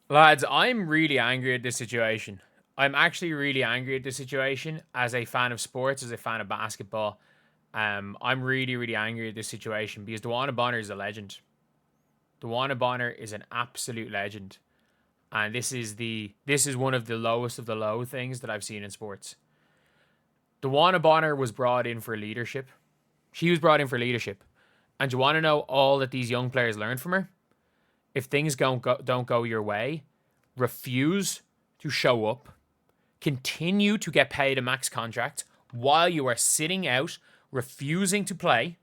Lads, I'm really angry at this situation. I'm actually really angry at this situation as a fan of sports, as a fan of basketball. I'm really, really angry at this situation because Dewanna Bonner is a legend. Dewanna Bonner is an absolute legend. And this is one of the lowest of the low things that I've seen in sports. Dewanna Bonner was brought in for leadership. She was brought in for leadership. And do you want to know all that these young players learned from her? If things don't go your way, refuse to show up, continue to get paid a max contract while you are sitting out, refusing to play,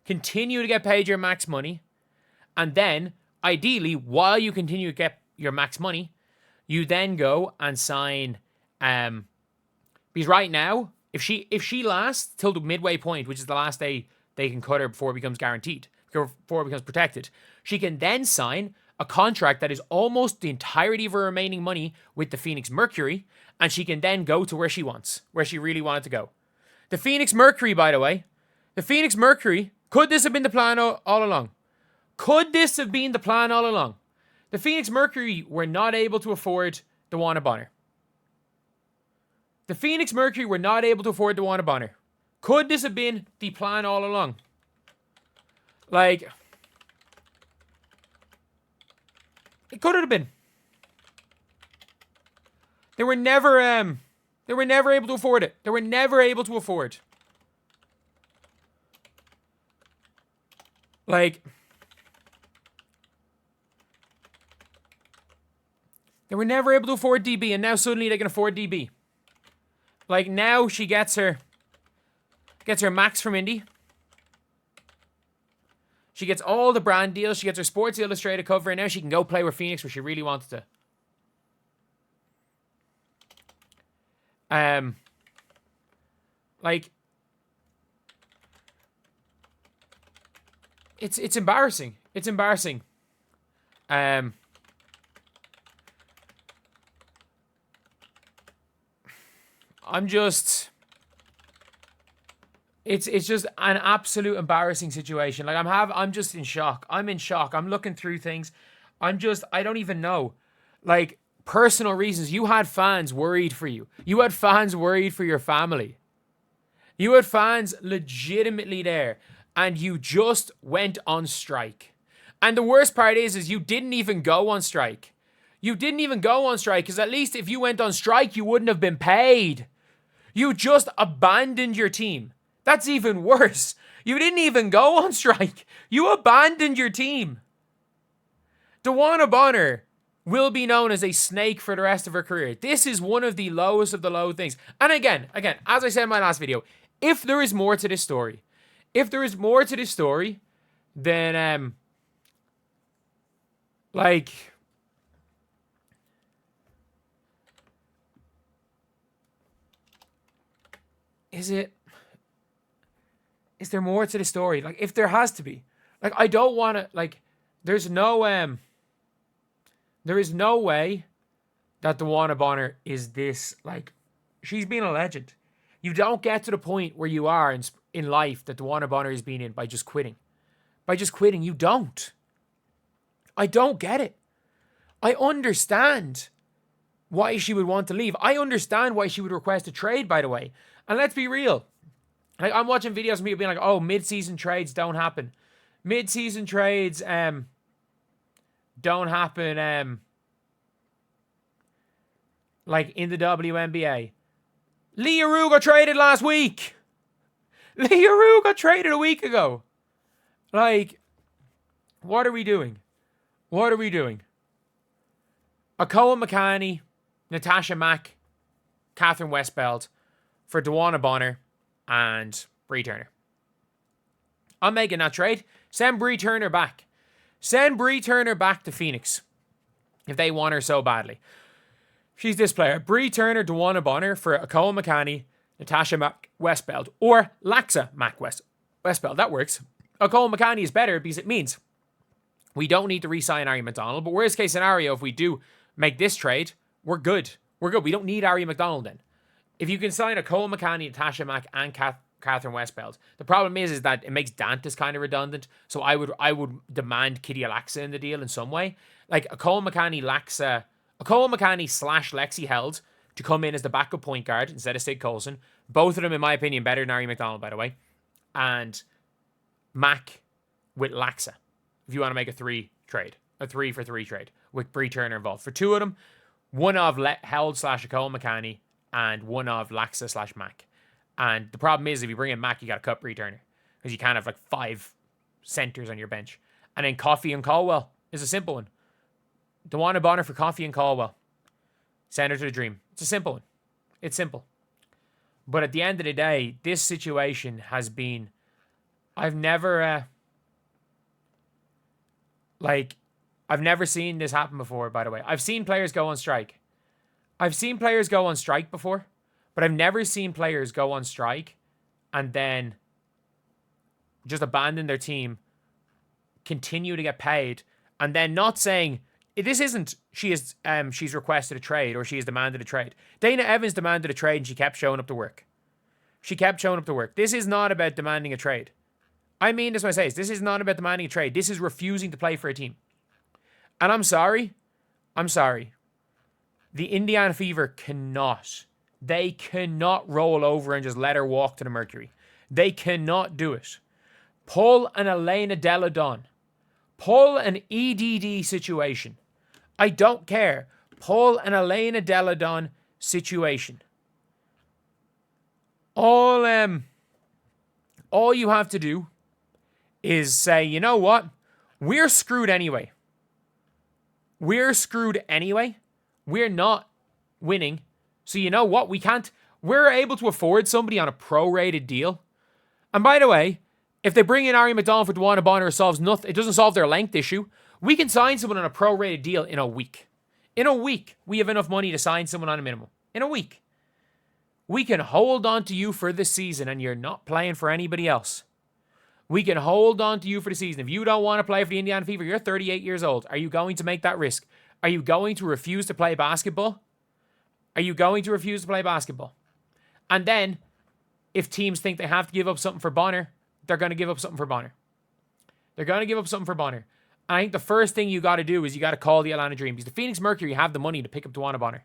continue to get paid your max money, and then, ideally, while you continue to get your max money, you then go and sign. Because right now, if she lasts till the midway point, which is the last day they can cut her before it becomes guaranteed, before it becomes protected, she can then sign a contract that is almost the entirety of her remaining money with the Phoenix Mercury, and she can then go to where she wants, where she really wanted to go. The Phoenix Mercury, by the way, the Phoenix Mercury, could this have been the plan all along? Could this have been the plan all along? The Phoenix Mercury were not able to afford Dewanna Bonner. The Phoenix Mercury were not able to afford Dewanna Bonner. Could this have been the plan all along? Like, it could have been. They were never able to afford it. They were never able to afford. Like, they were never able to afford DB, and now suddenly they can afford DB. Like, now she gets her max from Indy. She gets all the brand deals. She gets her Sports Illustrated cover, and now she can go play with Phoenix where she really wanted to. Like, it's embarrassing. It's embarrassing. I'm just. It's just an absolute embarrassing situation. Like, I'm just in shock. I'm in shock. I'm looking through things. I don't even know. Like, personal reasons. You had fans worried for you. You had fans worried for your family. You had fans legitimately there, and you just went on strike. And the worst part is you didn't even go on strike. You didn't even go on strike, because at least if you went on strike, you wouldn't have been paid. You just abandoned your team. That's even worse. You didn't even go on strike. You abandoned your team. Dewanna Bonner will be known as a snake for the rest of her career. This is one of the lowest of the low things. And again, as I said in my last video, if there is more to this story, then like, is there more to the story? Like, if there has to be, like, I don't want to, like, there is no way that Dewanna Bonner is this, like, she's been a legend. You don't get to the point where you are in life that Dewanna Bonner has been in by just quitting. By just quitting, you don't. I don't get it. I understand why she would want to leave. I understand why she would request a trade, by the way. And let's be real. Like, I'm watching videos of people being like, oh, mid-season trades don't happen. Mid-season trades don't happen like in the WNBA. Leah Rue got traded last week. Leah Rue got traded a week ago. Like, what are we doing? What are we doing? Akoa McCanny, Natasha Mack, Catherine Westbeld for Dewanna Bonner and Bree Turner. I'm making that trade. Send Bree Turner back. Send Bree Turner back to Phoenix if they want her so badly. She's this player. Bree Turner, Dewanna Bonner for Akoa McCanny, Natasha Mack Westbeld, or Laxa Mack Westbeld. That works. Akoa McCanny is better because it means we don't need to re-sign Ari McDonald. But worst case scenario, if we do make this trade, we're good. We're good. We don't need Ari McDonald then. If you can sign Akoa McCanny, Natasha Mack, and Catherine Westbeld. The problem is that it makes Dantas kind of redundant. So I would demand Kitty Alexa in the deal in some way. Like a Cole McCanny slash Lexi Held to come in as the backup point guard instead of Sid Colson. Both of them, in my opinion, better than Ari McDonald, by the way. And Mac with Laxa, if you want to make a 3-for-3 trade with Bree Turner involved. For two of them, one of Held slash Cole McCanny and one of Laxa slash Mac. And the problem is, if you bring in Mac, you got to cut Bree Turner because you can't have like 5 centers on your bench. And then Coffey and Caldwell is a simple one. Dewanna Bonner for Coffey and Caldwell. Send her to the dream. It's a simple one. It's simple. But at the end of the day, this situation has been... I've never seen this happen before, by the way. I've seen players go on strike. Before, but I've never seen players go on strike and then just abandon their team, continue to get paid, and then not saying... This isn't she's requested a trade or she has demanded a trade. Dana Evans demanded a trade and she kept showing up to work. This is not about demanding a trade. I mean this when I say this is not about demanding a trade. This is refusing to play for a team. And I'm sorry. The Indiana Fever cannot roll over and just let her walk to the Mercury. They cannot do it. Pull an Elena Deladon. Pull an EDD situation. I don't care. Pull an Elena Deladon situation. All you have to do is say, you know what? We're screwed anyway. We're not winning. So you know what? We're able to afford somebody on a prorated deal. And by the way, if they bring in Ari McDonald for Dewanna Bonner, it doesn't solve their length issue. We can sign someone on a prorated deal in a week. In a week, we have enough money to sign someone on a minimum. In a week. We can hold on to you for the season and you're not playing for anybody else. We can hold on to you for the season. If you don't want to play for the Indiana Fever, you're 38 years old. Are you going to make that risk? Are you going to refuse to play basketball? And then, if teams think they have to give up something for Bonner, they're going to give up something for Bonner. I think the first thing you got to do is you got to call the Atlanta Dream because the Phoenix Mercury have the money to pick up Dewanna Bonner.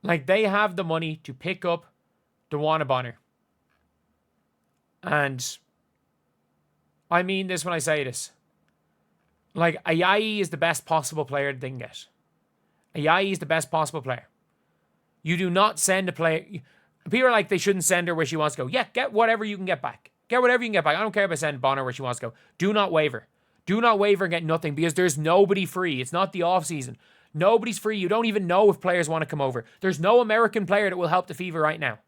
Like, they have the money to pick up Dewanna Bonner. And I mean this when I say this. Like, Ayayi is the best possible player that they can get. Ayayi is the best possible player. You do not send a player... People are like, they shouldn't send her where she wants to go. Yeah, get whatever you can get back. I don't care about sending Bonner where she wants to go. Do not waver. And get nothing because there's nobody free. It's not the offseason. Nobody's free. You don't even know if players want to come over. There's no American player that will help the Fever right now.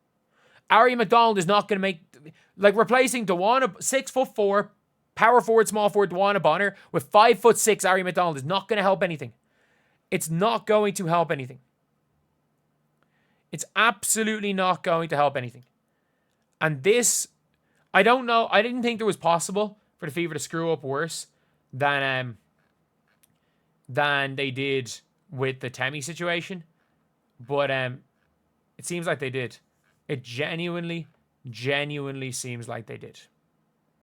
Ari McDonald is not going to make... Like, replacing Dewanna, 6'4", power forward, small forward, Dewanna Bonner with 5'6", Ari McDonald is not going to help anything. It's not going to help anything. It's absolutely not going to help anything. And this... I don't know. I didn't think it was possible for the Fever to screw up worse than they did with the Temi situation. But it seems like they did. It genuinely seems like they did.